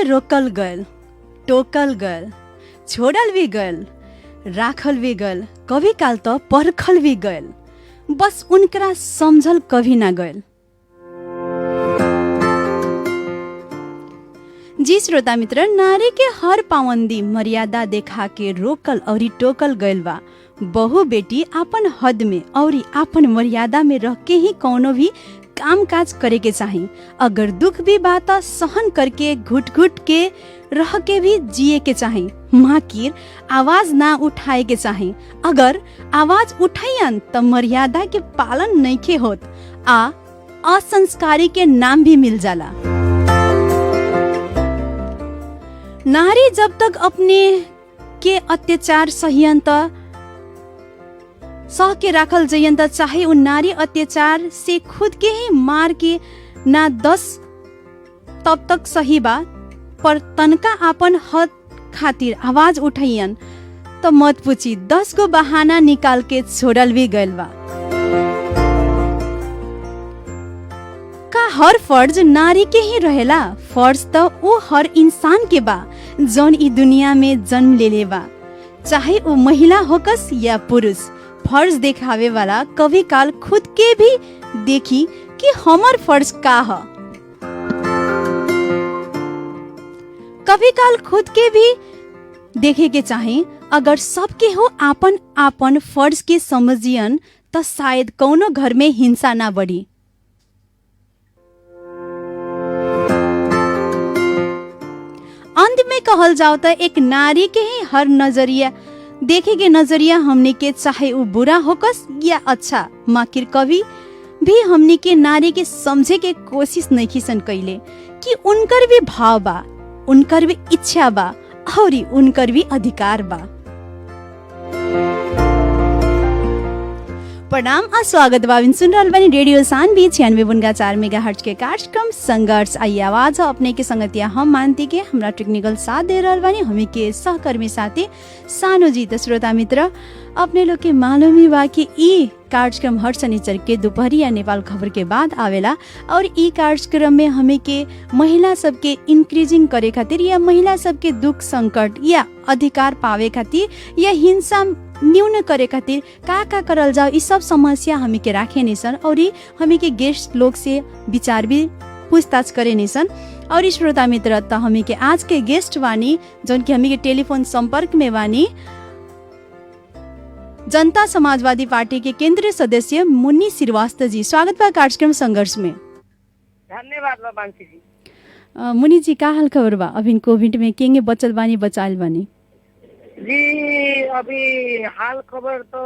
रोकल गल, टोकल गल, छोड़ल भी गल, राखल भी गल, कभी काल तो परखल भी गल, बस उनकरा समझल कभी ना गल। जी श्रोता मित्र, नारी के हर पाबंदी मर्यादा देखा के रोकल और टोकल गइल बा। बहु बेटी अपन हद में और अपन मर्यादा में रह के ही कौनो भी काम काज करे के चाही। अगर दुख भी बात सहन करके घुट घुट के रह के भी जिए के चाही। माकिर आवाज ना उठाए के चाही। अगर आवाज उठाइयन त मर्यादा के पालन नइखे होत आ असंस्कारी के नाम भी मिल जाला। नारी जब तक अपने के अत्याचार सहियन त सह के राखल जइयन त चाहे उ नारी अत्याचार से खुद के ही मार के ना 10 तब तक सही बा, पर तनका अपन हद खातिर आवाज उठाइयन त मत पूछी 10 गो बहाना निकाल के छोड़ल भी गइल बा। का हर फर्ज नारी के ही रहेला? फर्ज त उ हर इंसान के बा जौन ई दुनिया में जन्म लेले बा, चाहे उ महिला होकस या पुरुष। फर्ज देखावे वाला कभी काल खुद के भी देखी कि हमर फर्ज का ह। कभी काल खुद के भी देखे के चाहे। अगर सबके हो आपन आपन फर्ज के समझियन त शायद कौनो घर में हिंसा ना बढ़ी। अंत में कहल जाओ त एक नारी के ही हर नजरिया देखे के नजरिया हमने के चाहे वो बुरा होकस या अच्छा, माकिर कभी भी हमने के नारी के समझे के कोशिश नहीं किसन कैले कि उनकर भी भाव बा, उनकर भी इच्छा बा और उनकर भी अधिकार बा। प्रणाम आ स्वागत बाबिन, सुन रहल बानी रेडियो सानवी 96.4 मेगाहर्ट्ज के कार्यक्रम संघर्ष आई आवाज अपने के संगतिया हम मानती के हमरा टेक्निकल साथ दे रहल बानी हमी के सहकर्मी साथी सानो जी। त श्रोता मित्र, अपने लोग के मालूम ही बा कि ई कार्यक्रम हर शनिचर के दोपहरिया नेपाल खबर के बाद आवेला और ई कार्यक्रम में हमें के महिला सबके इंक्रीजिंग करे खातिर या महिला सबके दुख संकट या अधिकार पावे खातिर या हिंसा न्यून करे खातिर का करल जाओ, ई सब समस्या हमी के राखे निसन और हमी के गेस्ट लोग से विचार भी पूछताछ करे निसन। और श्रोता मित्र, त हमी के आज के गेस्ट वानी जौन की हमी के टेलीफोन संपर्क में वानी जनता समाजवादी पार्टी के केंद्रीय सदस्य मुन्नी श्रीवास्तव जी। स्वागत बा कार्यक्रम संघर्ष में। धन्यवाद बा मानसी जी। मुन्नी जी, का हाल खबर बा? अभी कोविड में केंगे बचल बानी बचाइल बानी? जी अभी हाल खबर तो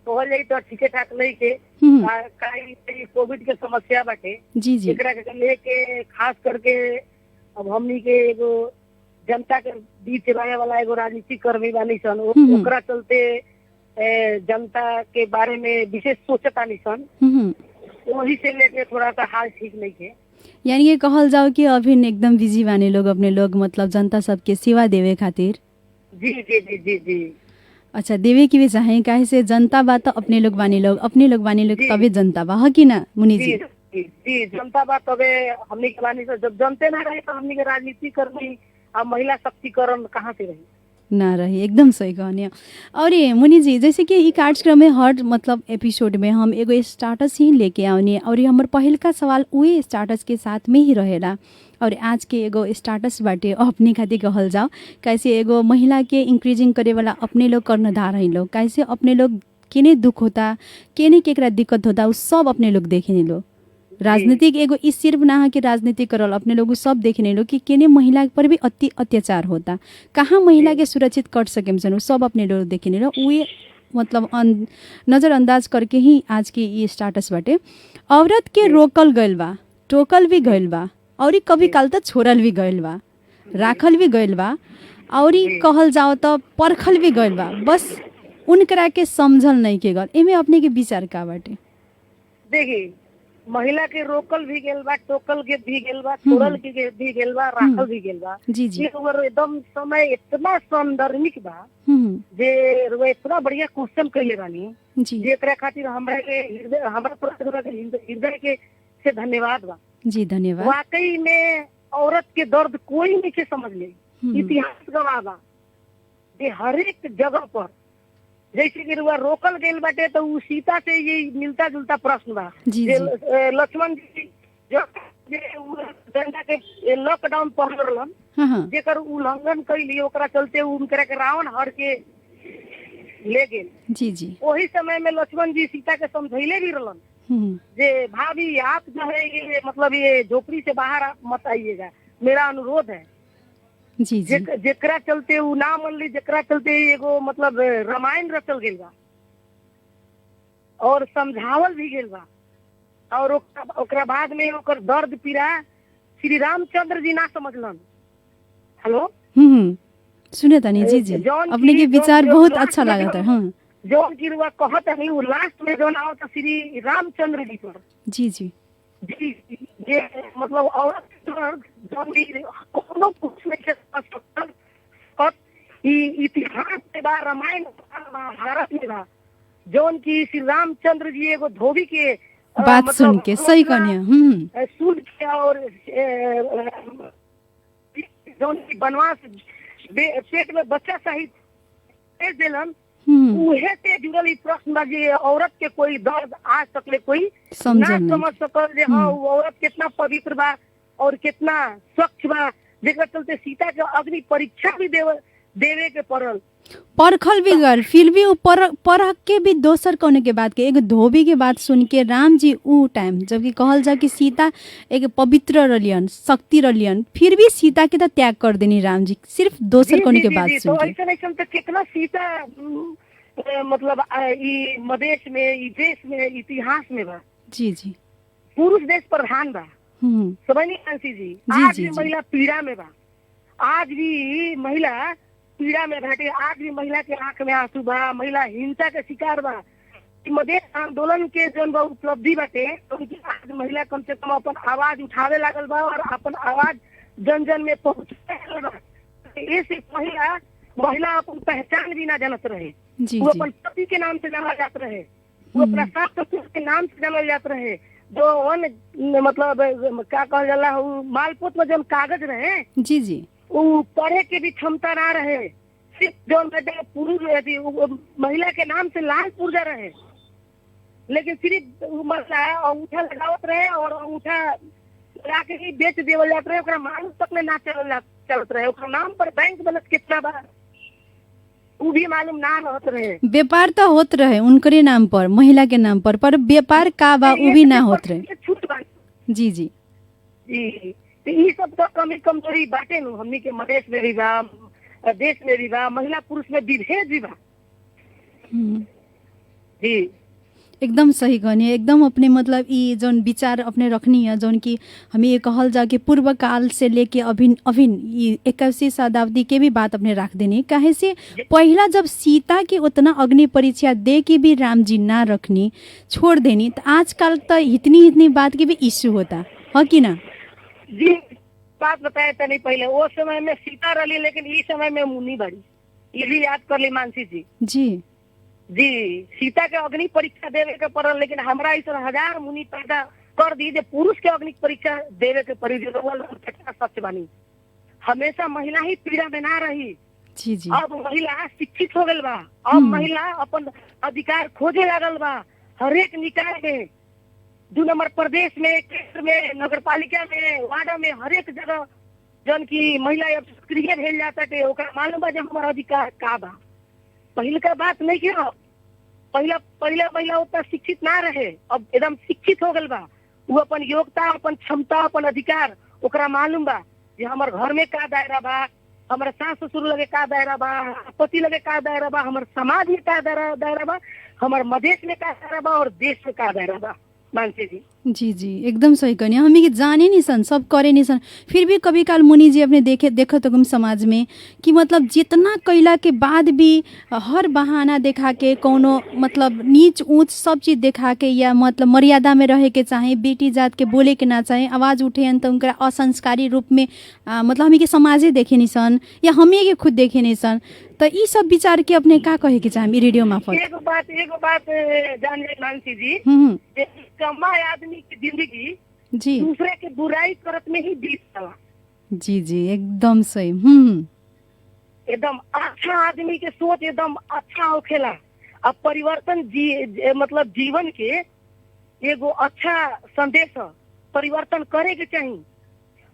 हो जाई तो ठीके ठाक नहीं के काई कोविड के समस्या बाटे। जी जी, एकरा के लेके खास करके अब हमनी के एगो जनता के बीच रहे वाला एगो राजनीतिक कर्मी बानी सन, ओकरा चलते जनता के बारे में विशेष सोचता नहीं सन, वही से लेके थोड़ा सा हाल ठीक नहीं के। यानी ये कहल जाओ कि अभी एकदम बिजी बानी लोग, अपने लोग मतलब जनता सबके सेवा देवे खातिर। जी जी जी जी जी। अच्छा, देवे की भी चाहे, काहे से जनता बा तो अपने लोग बानी लोग, अपने लोग बानी लोग तभी जनता बा, है कि ना मुनि जी? जी जनता बा तबे हमनी के बानी। जब जनते ना रहे तो हमनी के राजनीति कर्मी और महिला शक्तिकरण कहाँ से रही? ना रही। एकदम सही कहनी। और ये मुनि जी, जैसे कि ई कार्यक्रम में हर मतलब एपिसोड में हम एगो स्टाटस ही लेके आउने और ये हमार पहिल का सवाल उहे स्टाटस के साथ में ही रहेला। और आज के एगो स्टाटस बाटे अपने खातिर कहल जाओ, कैसे एगो महिला के इंक्रीजिंग करे वाला अपने लोग कर्णधार हैं लोग, कैसे अपने लोग केने दुख होता, केने केकरा दिक्कत होता, उ सब अपने लोग देखे लो। राजनीतिक एगो इस सिर्फ ना है कि राजनीति करल, अपने लोग सब देखने लो कि केने महिला पर भी अत्याचार होता, कहाँ महिला के सुरक्षित कर सके सन, सब अपने लोग देखने लो। उहे मतलब नजरअंदाज करके ही आज के ये स्टाटस बाटे। औरत के रोकल गइल बा, टोकल भी गइल बा और कभी काल त छोड़ल भी गइल बा, राखल भी गइल बा और कहल जाओ तो परखल भी गइल बा, बस उनकरा के समझल नहीं के गल। एमे अपने के विचार का बाटे? देखी, महिला के रोकल भी गेल बा, टोकल के भी गेल बा, छोड़ल के भी गेल बा, राखल भी गेल बा। जी जी, एकदम समय इतना सार्वजनिक बा जे रुआ इतना बढ़िया क्वेश्चन कइले बानी जी, जेकरा खातिर हमरा के हृदय के से धन्यवाद बा। जी धन्यवाद। वाकई में औरत के दर्द कोई नहीं के समझ ले। इतिहास गवाह बा जे हर एक जगह पर जैसे कि रुआ रोकल गेल बाटे तो उ सीता से ये मिलता जुलता प्रश्न बा। जी, जे जी। लक्ष्मण जी जो जनता के लॉकडाउन पढ़ रहलन, हाँ हाँ जेकर उल्लंघन कैली ओकरा चलते उनकरा के रावण हर के ले गेल। जी जी। वही समय में लक्ष्मण जी सीता के समझैले भी रहलन जे भाभी आप जो है ये मतलब ये झोपड़ी से बाहर मत आइएगा, मेरा अनुरोध है। जी जी। जेकरा चलते उ ना मन ली, जेकरा चलते एगो मतलब रामायण रचल गेल बा और समझावल भी गेल बा। और ओकरा बाद में ओकर दर्द पीड़ा श्री रामचंद्र जी ना समझलन। हेलो सुने तनी। जी जी। अपने के विचार बहुत अच्छा लगा था। हाँ जौन की रुआ कहत है वो लास्ट में जौन आओ तो श्री रामचंद्र जी पर। जी जी जी ये मतलब औरत जौन भी कोनो कुछ में के और इतिहास में बा, रामायण महाभारत में बा, जौन की श्री रामचंद्र जी एगो धोबी के बात मतलब सुन के सही कहनी सुन के और जौन की बनवास पेट में बच्चा सहित भेज देलन, उहे से जुड़ल ई प्रश्न बा जे औरत के कोई दर्द आज तक ले कोई ना समझ सकल जे हाँ वो औरत कितना पवित्र बा और कितना स्वच्छ बा, जेकर चलते सीता के अग्नि परीक्षा भी देवे के पड़ल। परखल भी गल, फिर भी वो परख के भी दोसर कोने के बात के एक धोबी के बात सुन के राम जी उ टाइम जबकि कहल जा कि सीता एक पवित्र रलियन, शक्ति रलियन, फिर भी सीता के तो त्याग कर देनी राम जी सिर्फ दोसर कोने के बात सुन के। तो ऐसा तो कितना सीता मतलब ई मदेश में, ई देश में, इतिहास में बा। जी जी। पुरुष देश प्रधान बा, समझ नहीं आंसी जी। आज भी महिला पीड़ा में बा, आज भी महिला पीड़ा में बैठे, आज भी महिला के आंख में आंसू बा, महिला हिंसा के शिकार बा। मधेश आंदोलन के जौन बा उपलब्धि बाटे उनकी आज महिला कम से कम अपन आवाज उठावे लागल बा और अपन आवाज जन जन में पहुंचावे लागल बा। इससे महिला अपन पहचान भी ना जानत रहे, वो अपन पति के नाम से जाना जात रहे, वो अपना सास ससुर के नाम से जाना जात रहे। जो मतलब क्या कहल जाला मालपोत में जौन कागज रहे जी जी वो पढ़े के भी क्षमता ना रहे, सिर्फ जो पुरुष महिला के नाम से लाल पुर्जा रहे, लेकिन सिर्फ महिला अंगूठा लगावत रहे और अंगूठा लगा के ही बेच देवल जात रहे, ओकरा मालूम तक में ना चलत रहे, ओकरा नाम पर बैंक बनत कितना बा वो भी मालूम ना रहत रहे। व्यापार तो होत रहे उनकरे नाम पर, महिला के नाम पर व्यापार का बा वो भी ना होत रहे। छूट बा। जी जी जी। तो ये सब तो कमी कमजोरी बाटे नु हमनी के मदेश में भी बा, देश में भी बा, महिला पुरुष में विभेद भी बा। जी एकदम सही कहनी, एकदम अपने मतलब ये जौन विचार अपने रखनी है जौन की हमें ये कहल जा कि पूर्व काल से लेके अभिन 21वीं शताब्दी के भी बात अपने रख देनी। काहे से पहला जब सीता के उतना अग्नि परीक्षा दे के भी राम जी ना रखनी छोड़ देनी, तो आजकल तो इतनी बात की भी इश्यू होता है कि ना। जी बात बताया था नहीं पहले, वो समय में सीता रही लेकिन इस समय में मुनि बड़ी, ये भी याद कर ली मानसी जी। जी जी सीता के अग्नि परीक्षा देवे के पड़ल, लेकिन हमरा इस हजार मुनि पैदा कर दी जे पुरुष के अग्नि परीक्षा देवे के पड़ी। सच बानी हमेशा महिला ही पीड़ा में ना रही। जी जी। अब महिला शिक्षित हो गल बा, अब महिला अपन अधिकार खोजे लागल बा, हर एक निकाय में, 2 नंबर प्रदेश में, केंद्र में, नगर पालिका में, वार्ड में, हर एक जगह जन की महिला अब सक्रिय भेल जाता है। ओकरा मालूम बा जे हमारा अधिकार का बा। पहले का बात नहीं किया, पहला महिला उतना शिक्षित ना रहे, अब एकदम शिक्षित हो गल बा। वो अपन योग्यता, अपन क्षमता, अपन अधिकार ओकरा मालूम बा जे हमार घर में का दायरा बा, हमारे सास ससुर लगे का दायरा बा, पति लगे का दायरा बा, हमारे समाज में का दायरा बा, हमारे मधेश में का दायरा बा और देश में का दायरा बा। मानसी जी जी जी एकदम सही कहनी। हमें जाने नहीं सन, सब करे नहीं सन, फिर भी कभी काल मुनि जी अपने देखो तो हम समाज में कि मतलब जितना कैला के बाद भी हर बहाना देखा के कोनो मतलब नीच ऊंच सब चीज देखा के या मतलब मर्यादा में रहे के चाहे, बेटी जात के बोले के ना चाहे, आवाज उठे तो उनका असंस्कारी रूप में मतलब हमें के समाजे देखे नहीं सन या हमें के खुद देखे नहीं सन। तो ये सब विचार के अपने का कहे के चाहे रेडियो मार्फत। एगो बात जान ले मानसी जी, कमा आदमी की जिंदगी जी दूसरे के बुराई करत में ही बीत जाला। जी जी एकदम सही। एकदम अच्छा आदमी के सोच एकदम अच्छा होखेला। अब परिवर्तन मतलब जीवन के एगो अच्छा संदेश है, परिवर्तन करे के चाहिए।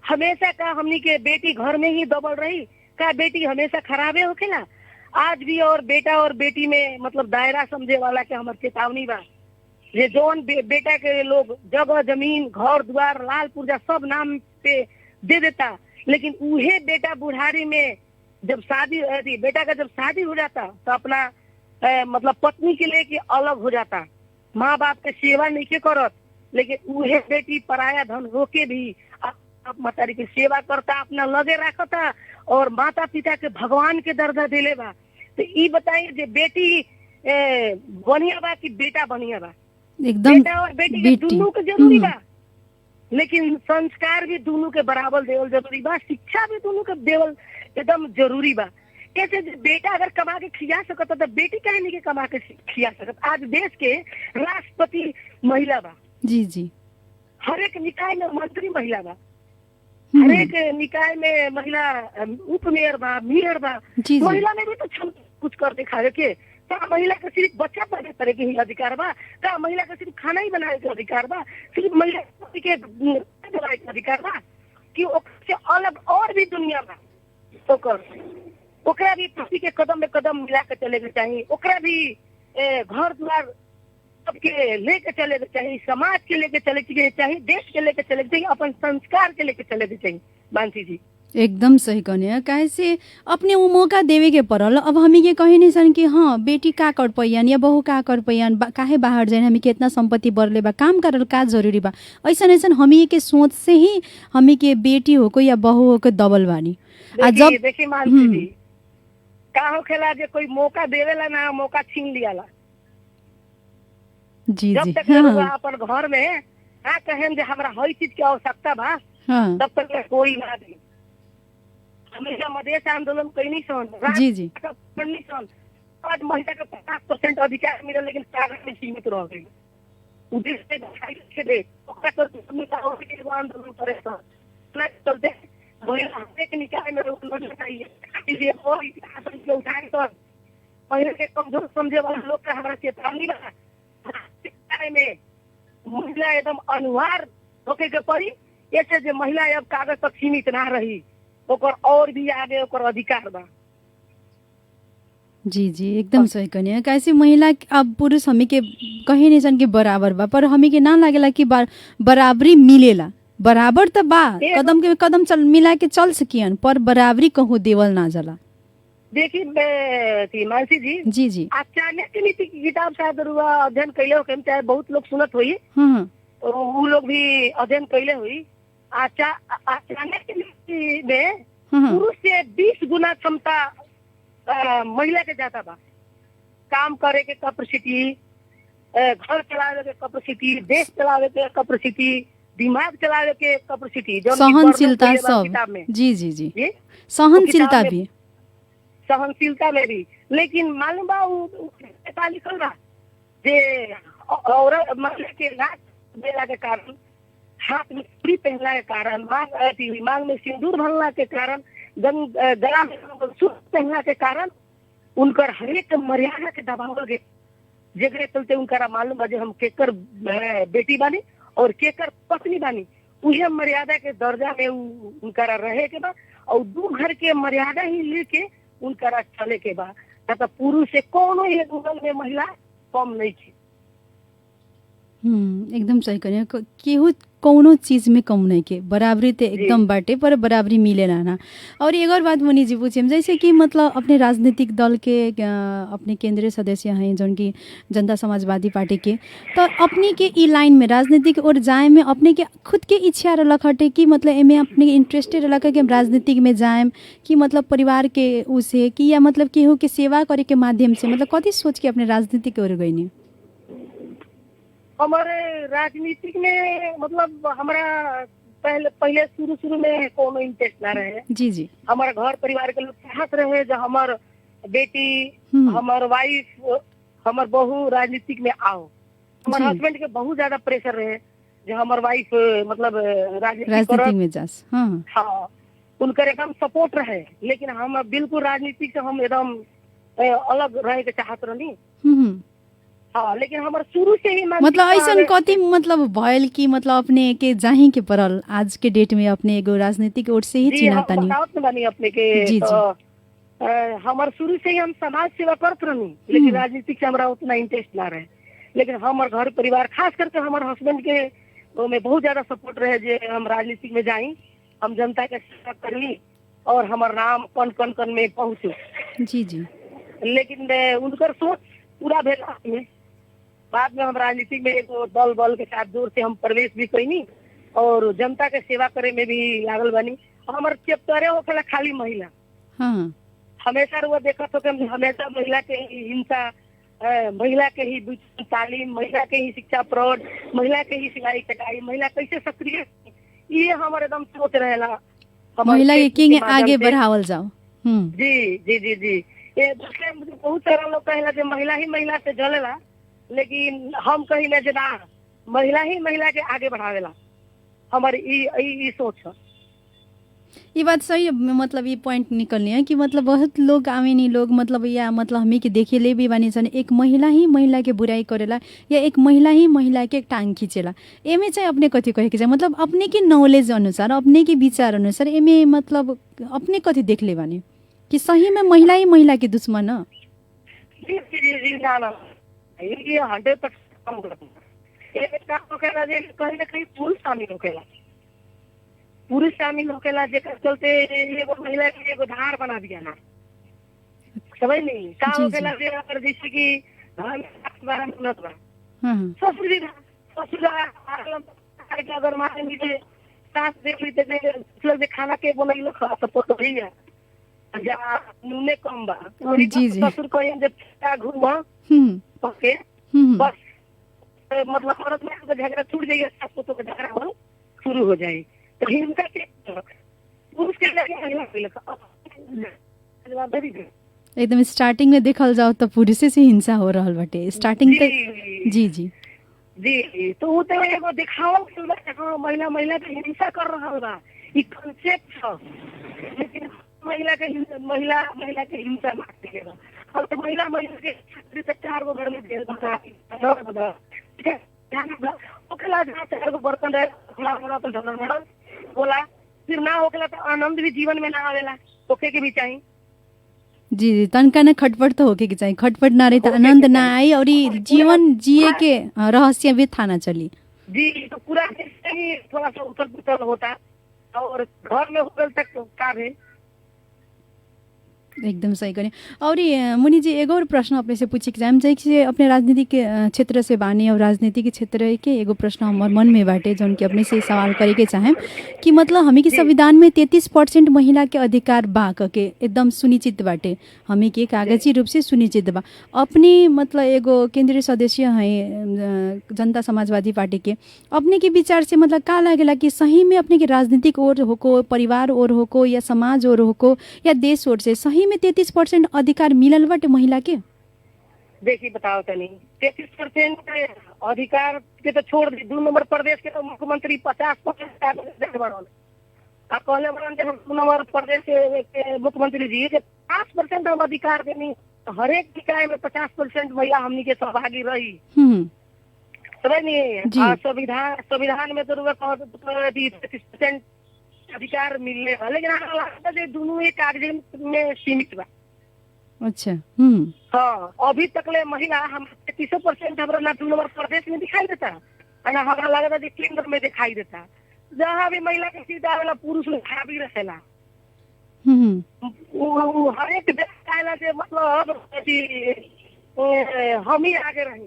हमेशा का हमनी के बेटी घर में ही दबल रही का बेटी हमेशा खराबे होखेला। आज भी और बेटा और बेटी में मतलब दायरा समझे वाला के हमर चेतावनी बा। ये जौन बेटा के लोग जगह जमीन घर द्वार लाल पुर्जा सब नाम पे दे देता, लेकिन उहे बेटा बुढ़ारी में जब शादी बेटा का जब शादी हो जाता तो अपना मतलब पत्नी के लेके अलग हो जाता, माँ बाप के सेवा नहीं के करत। लेकिन उहे बेटी पराया धन होके भी मातारी की सेवा करता, अपना लगे रखता और माता पिता के भगवान के दर्जा दिले बा। तो ई बताइए जे बेटी बढ़िया बा कि बेटा बढ़िया बा? एकदम बेटा और बेटी दोनों के जरूरी बा, लेकिन संस्कार भी दोनों के बराबर देवल जरूरी बा, शिक्षा भी दोनों के देवल एकदम जरूरी बा। कैसे बेटा अगर कमा के खिया सकता तो बेटी काहे नहीं के कमा के खिया सकत? आज देश के राष्ट्रपति महिला बा, जी जी हर एक निकाय में मंत्री महिला बा, हर एक निकाय में महिला उप मेयर बा, मेयर बा। जी जी महिला में भी तो क्षमता कुछ कर दिखावे के। का महिला का सिर्फ बच्चा पैदा करे के ही अधिकार बा? का महिला का सिर्फ खाना ही बनाए के अधिकार बा? सिर्फ महिला के बनाए के अधिकार बा? कि ओकरे अलग और भी दुनिया बा। ओकरा भी पति के कदम में कदम मिला के चले के चाहिए, ओकरा भी घर द्वार सबके लेके चले के चाहिए, समाज के लेके चले के चाहिए, देश के लेके चले के चाहिए, अपन संस्कार के लेके चले के चाहिए। मानसी जी एकदम सही कहने काहे से अपने वो मौका देवे के पड़ल। अब हमी के कहे नहीं सन कि हाँ बेटी का कर पैन या बहू का कर पैन काहे बाहर जाए, हमी के इतना संपत्ति बढ़ले बा, काम करल का जरूरी बा। ऐसा ऐसा हमी के सोच से ही हमी के बेटी हो को या बहू हो को दबल बानी। देखिए मानसी जी का होखेला जे कोई मौका देवेला ना मौका छीन लियाला। जी जब जी तक अपन घर में कहें जे हमरा हर चीज की आवश्यकता बा तब तक कोई ना दे। हमेशा मधेश आंदोलन कैनी सन, जी जी पढ़नी सन, आज महिला के 50% अधिकार मिले लेकिन कागज में सीमित रह गई। उद्देश्य से दे आंदोलन करे चलते महिला हरेक निकाय में चाहिए उठाए तो महिला के कमजोर समझे वाला लोग का हमारा चेतावनी बा में महिला एकदम अनिवार्य होके के पड़ी। ऐसे जो महिला अब कागज तक सीमित ना रही ओकर और भी आगे ओकर अधिकार बा। जी जी एकदम सही कहनी। कैसे महिला अब पुरुष हमी के कहे नहीं सन के बराबर बा, पर हमी के ना लागेला कि बराबरी मिलेला। बराबर तो बा, कदम के कदम चल मिला के चल सकियन, पर बराबरी कहूँ देवल ना जला। देखिए मानसी जी जी जी चाणक्य नीति की किताब शायद अध्ययन कैले हो, चाहे बहुत लोग सुनत हुई, वो लोग भी अध्ययन कैले हुई। चाणक्य नीति में पुरुष से 20 गुना क्षमता महिला के जाता बा। काम करे के कैपेसिटी, घर चलावे के कैपेसिटी, देश चलावे के कैपेसिटी, दिमाग चलावे के कैपेसिटी, सहनशीलता सब। जी जी जी सहनशीलता भी, सहनशीलता में भी। लेकिन मालूम बा लिखल बा जे औरत महिला के नाक देला के कारण, हाथ में चूड़ी पहनला के कारण, मांग में सिंदूर भरला के कारण, गला में सूट पहनला के कारण उनकर हरेक मर्यादा के दबावल गए। जेकरे चलते उनका मालूम बा जे हम केकर बेटी बानी और केकर पत्नी बानी। उहे मर्यादा के दर्जा में उनका रहे के बा और दू घर के मर्यादा ही लेके उनका चले के बा। तो पुरुष से कोनो एक उंगल में महिला कम नहीं थी। एकदम सही करें। केहू कौनो चीज में कम नहीं के, बराबरी तो एकदम बाटे, पर बराबरी मिले ना। और एक और बात मुनि जी पूछे, जैसे कि मतलब अपने राजनीतिक दल के अपने केंद्रीय सदस्य हैं जौन की जनता समाजवादी पार्टी के, तो अपने के ई लाइन में राजनीतिक और जाए में अपने के खुद के इच्छा रख हटे कि मतलब एमे अपने इंटरेस्टेड रख कि हम राजनीतिक में जाएम कि मतलब परिवार के उसे कि या मतलब केहू के सेवा करे के माध्यम से, मतलब कथी सोच के अपने राजनीतिक ओर गई? हमारे राजनीतिक में मतलब हमारा पहले शुरू में कोनो इंटरेस्ट ना रहे। जी जी हमारे घर परिवार के लोग चाहत रहे जो हमार बेटी, हमार वाइफ, हमार बहू राजनीतिक में आओ। हमारे हस्बैंड के बहुत ज्यादा प्रेशर रहे जो हमार वाइफ मतलब राजनीतिक में जास। हाँ उनकर एकदम सपोर्ट रहे, लेकिन हम बिल्कुल राजनीति से हम एकदम अलग रहे के चाहत रहनी। हम्म। हाँ, लेकिन हमारे शुरू से ही मतलब ऐसा कति मतलब भयल कि मतलब अपने के जाही के परल आज के डेट में अपने एगो राजनीतिक ओर से ही चिन्हता नहीं। बतावत बानी अपने के जी तो हमारे शुरू से ही हम समाज सेवा करत रहनी, लेकिन राजनीतिक से हमारा उतना इंटरेस्ट ना रहे। लेकिन हमारे घर परिवार खास करके हमारे हस्बैंड के में बहुत ज्यादा सपोर्ट रहे जे हम राजनीति में जाई, हम जनता के सेवा करी और हमार नाम कन कन कन में पहुंचे। जी जी। लेकिन उनकर सोच पूरा भेल में बाद में हम राजनीति में एगो दल बल के साथ जोर से हम प्रवेश भी कैनी और जनता के सेवा करे में भी लागल बनी। हमारे चैप्टरे होखेला खाली महिला। हाँ। हमेशा रुआ देखत हो कि हमेशा महिला के ही हिंसा, महिला के ही तालीम, महिला के ही शिक्षा फ्रॉड, महिला के ही सिलाई कटाई, महिला कैसे सक्रिय, ये हमारे एकदम सोच रहेला। महिला के किंग आगे बढ़ावल जाओ। जी जी जी जी। ये दूसरे बहुत सारा लोग कहेला कि महिला ही महिला से जलेला, लेकिन हम कहिले जे ना, महिला ही महिला के आगे बढ़ावेला। हमारी ई सोच है। ये बात सही है, मतलब ये पॉइंट निकलने है कि मतलब बहुत लोग आवे नहीं लोग मतलब या मतलब हमें के देखे ले भी बानी सन एक महिला ही महिला के बुराई करेला या एक महिला ही महिला के टांग खींचेला। एमे चाहिँ अपने कथी कहे के चाहिँ मतलब अपने के नॉलेज अनुसार अपने के विचार अनुसार एमे मतलब अपने कथी देख ले बानी कि सही में महिला ही महिला के दुश्मन है? जी जी जी ना ना, ये 100% कम करता है। ये काम होकेला जे कहीं ना कहीं पुरुष शामिल होकेला, पुरुष शामिल होकेला जेकर चलते एगो महिला के एगो धार बना दिया ना, समझ नहीं का होकेला जे अगर जैसे कि घर में 12 मिनट बा, ससुर अगर मान लीजिए सास देख ली तो खाना के बनैलो तो पतो ही है जा नूने कम बा, ससुर कहिए जे घूमा पके बस मतलब औरत में झगड़ा छूट जाइए, सास पुतों का झगड़ा शुरू हो जाए। तो हिंसा के पुरुष के एकदम स्टार्टिंग में देखल जाओ तो पुरुषे से हिंसा हो रहा बाटे स्टार्टिंग तक। जी जी जी। तो वो तो एगो दिखाओ महिला महिला के हिंसा कर रहा बा, ई कांसेप्ट है, लेकिन महिला के हिंसा ना करेगा। और तो महिला के 4 गो घर में देर बता ठीक है, ओकला जहाँ 4 गो बर्तन रहे खुला बड़ा तो ढलर मड़ल बोला फिर ना होकेला तो आनंद भी जीवन में ना आवेला, ओके के भी चाहिए। जी जी, तनका न खटपट तो होके के चाहिए, खटपट ना रही तो आनंद ना आई और जीवन जिए के रहस्य भी थाना चली। जी, तो पूरा ही थोड़ा सा उथल पुथल होता और घर में होटल तक का भी एकदम सही करें। और मुनि जी एगो और प्रश्न अपने से पूछे के जाम चाहिए अपने राजनीतिक क्षेत्र से बानी और राजनीतिक क्षेत्र के एगो प्रश्न हमारे मन में बाटे जौन कि अपने से सवाल करे के चाहें कि मतलब हमें के संविधान में 33% महिला के अधिकार बा के एकदम सुनिश्चित बाटे, हमें के कागजी रूप से सुनिश्चित बा। अपने मतलब एगो केंद्रीय सदस्य हैं जनता समाजवादी पार्टी के, अपने के विचार से मतलब का लागेला कि सही में अपने के राजनीतिक ओर होको, परिवार ओर होको या समाज ओर होको या देश ओर से सही में 33% अधिकार मिलल बाटे महिला के? देखिए बताओ तनी 33% अधिकार के तो छोड़ दी, 2 नंबर प्रदेश के तो मुख्यमंत्री 50% बढ़ल। आप कहले बड़न जब 2 नंबर प्रदेश के मुख्यमंत्री जी के 50% हम अधिकार देनी, हर एक निकाय में 50% महिला हमनी के सहभागी रही। समझ नहीं संविधान में तो 33% अधिकार मिलने वाले, लेकिन हमारा लगता है दोनों एक कागज में सीमित बा। अच्छा। हाँ, अभी तक ले महिला हम 33% हमारा ना 2 नंबर प्रदेश में दिखाई देता है ना हमारा लगता है केंद्र में दिखाई देता। जहाँ भी महिला के सीट आवेला पुरुष लोग खा भी रहेला। वो हर एक देश से मतलब हम ही आगे रहे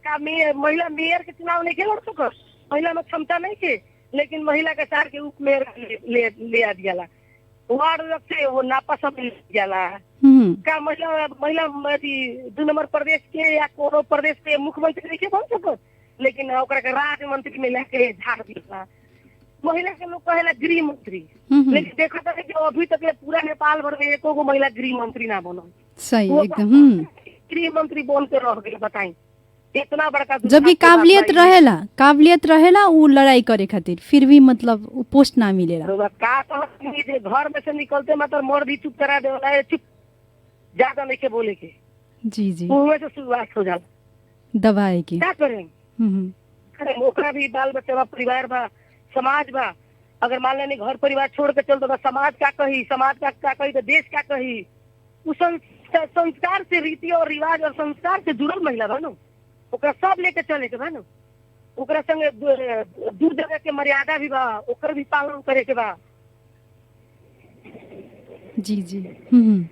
का महिला मेयर के चुनाव नहीं लड़ सकत, महिला में क्षमता नहीं के, लेकिन महिला के 4 के उप मेयर ले आ दिया, वार्ड से वो नापा सब मिल जाला का महिला 2 नंबर प्रदेश के या कोनो प्रदेश के मुख्यमंत्री नहीं बन सकत, लेकिन ओकरा के राज्य मंत्री में लेके झाड़ दिया। महिला के लोग कहेला गृह मंत्री, लेकिन देखा था कि अभी तक पूरा नेपाल भर में एको गो महिला गृह मंत्री ना बनल। सही एकदम गृह मंत्री बन के रह गई, बताई इतना बड़का जबकि दुर्भाग्य के बात बा ई। काबिलियत रहेला उ लड़ाई करे खातिर फिर भी मतलब उ पोस्ट ना मिलेला। रउआ का कहत जे घर में से निकलते मतलब मोर भी चुप करा देवला है, चुप ज्यादा नहीं के बोले के, जी जी उहे से शुरुआत हो जाला। दबाए के। क्या करें? हम्म। अरे ओकरा भी बाल बच्चा बा, परिवार बा, समाज बा। अगर मान लेनी घर परिवार छोड़ के चल दो, समाज का कही, समाज का कही तो देश का कही। उस संस्कार से, रीति और रिवाज और संस्कार से जुड़ल महिला बा नु, ओकरा सब लेके चले के बा नु। ओकरा संगे दू जगह के मर्यादा भी बा, ओकर भी पालन करे के बा। जी जी। हम्म।